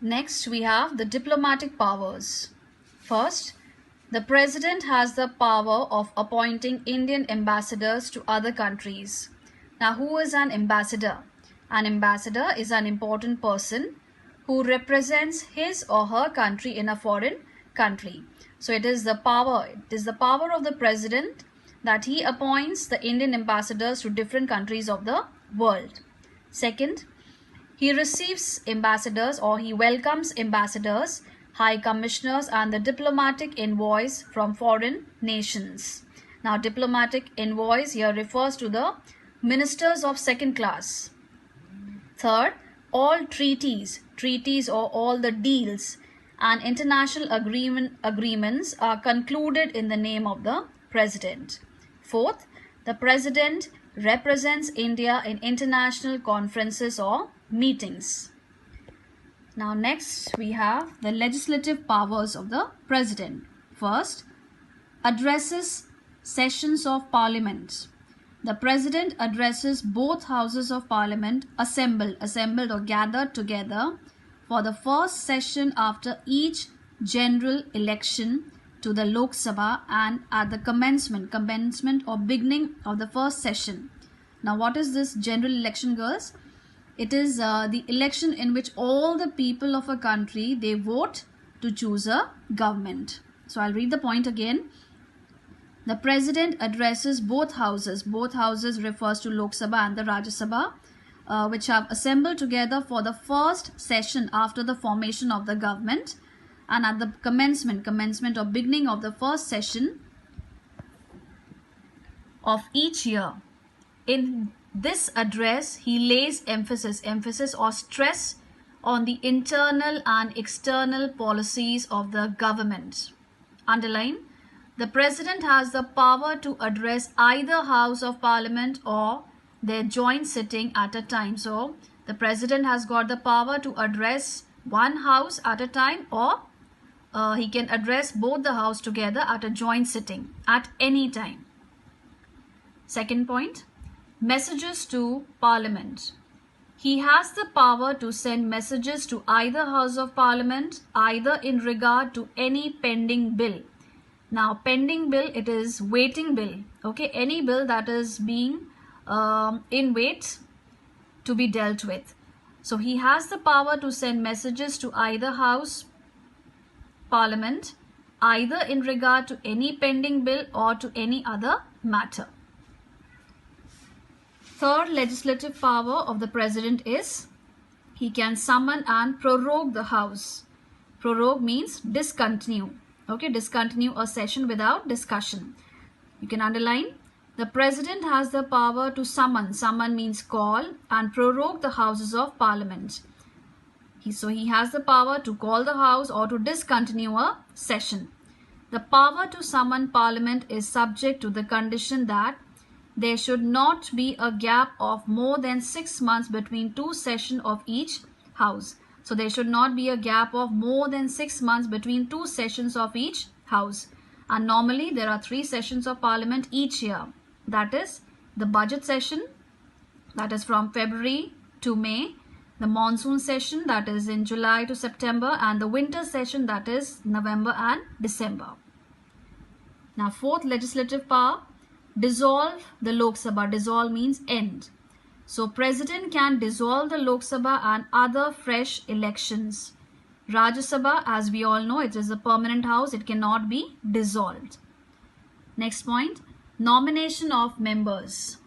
Next, we have the diplomatic powers. First, the President has the power of appointing Indian ambassadors to other countries. Now, who is an ambassador? An ambassador is an important person who represents his or her country in a foreign country. So it is the power of the President that he appoints the Indian ambassadors to different countries of the world. Second, he receives ambassadors or he welcomes ambassadors, high commissioners, and the diplomatic envoys from foreign nations. Now, diplomatic envoys here refers to the ministers of second class. Third, all treaties or all the deals and international agreements are concluded in the name of the President. Fourth, the President represents India in international conferences or meetings. Now next we have the legislative powers of the President. First, addresses sessions of Parliament. The President addresses both houses of Parliament assembled or gathered together for the first session after each general election to the Lok Sabha and at the commencement or beginning of the first session. Now what is this general election, girls? It is the election in which all the people of a country, they vote to choose a government. So I'll read the point again. The President addresses both houses. Both houses refers to Lok Sabha and the Rajya Sabha, which have assembled together for the first session after the formation of the government and at the commencement or beginning of the first session of each year. In this address, he lays emphasis or stress on the internal and external policies of the government. Underline, the President has the power to address either House of Parliament or their joint sitting at a time. So, the President has got the power to address one house at a time, or he can address both the house together at a joint sitting at any time. Second point, messages to Parliament. He has the power to send messages to either House of Parliament, either in regard to any pending bill. Now, pending bill, it is waiting bill. Okay, any bill that is being in wait to be dealt with. So, he has the power to send messages to either House, Parliament, either in regard to any pending bill or to any other matter. Third legislative power of the President is he can summon and prorogue the House. Prorogue means discontinue. Okay, discontinue a session without discussion. You can underline, the President has the power to summon. Summon means call, and prorogue the Houses of Parliament. So he has the power to call the House or to discontinue a session. The power to summon Parliament is subject to the condition that there should not be a gap of more than 6 months between two sessions of each House. So there should not be a gap of more than 6 months between two sessions of each House. And normally there are 3 sessions of Parliament each year. That is the budget session, that is from February to May, the monsoon session, that is in July to September, and the winter session, that is November and December. Now, fourth legislative power, dissolve the Lok Sabha. Dissolve means end. So, President can dissolve the Lok Sabha and other fresh elections. Rajya Sabha, as we all know, it is a permanent house. It cannot be dissolved. Next point, nomination of members.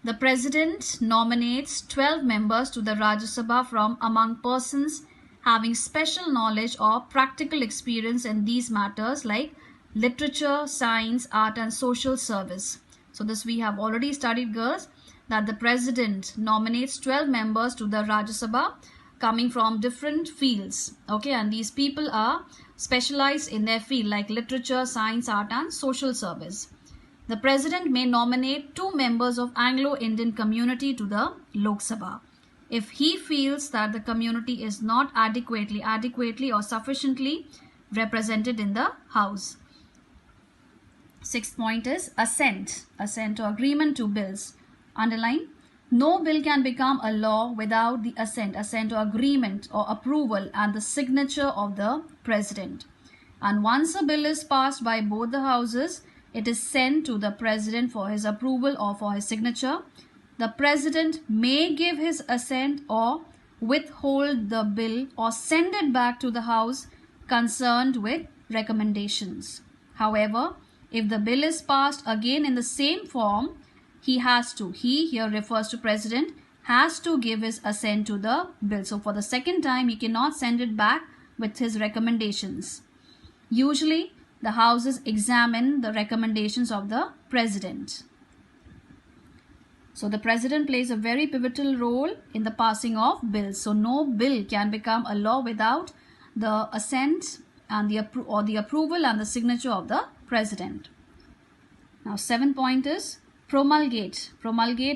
The President nominates 12 members to the Rajya Sabha from among persons having special knowledge or practical experience in these matters like literature, science, art and social service. So this we have already studied, girls, that the President nominates 12 members to the Rajya Sabha coming from different fields. Okay, and these people are specialized in their field like literature, science, art and social service. The President may nominate 2 members of Anglo-Indian community to the Lok Sabha if he feels that the community is not adequately or sufficiently represented in the House. Sixth point is assent or agreement to bills. Underline, No bill can become a law without the assent or agreement or approval and the signature of the president. And once a bill is passed by both the houses, it is sent to the president for his approval or for his signature. The president may give his assent or withhold the bill or send it back to the house concerned with recommendations. However, if the bill is passed again in the same form, he here refers to president, has to give his assent to the bill. So for the second time, he cannot send it back with his recommendations. Usually, the houses examine the recommendations of the president. So the president plays a very pivotal role in the passing of bills. So no bill can become a law without the assent and the approval and the signature of the president. Now 7th point is promulgate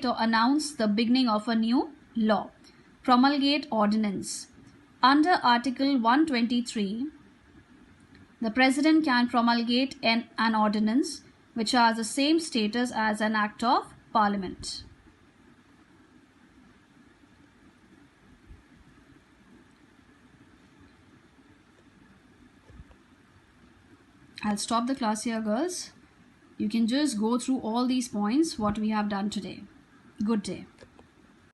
or announce the beginning of a new law. Promulgate ordinance. Under Article 123, the president can promulgate an ordinance which has the same status as an act of parliament. I'll stop the class here, girls. You can just go through all these points what we have done today. Good day.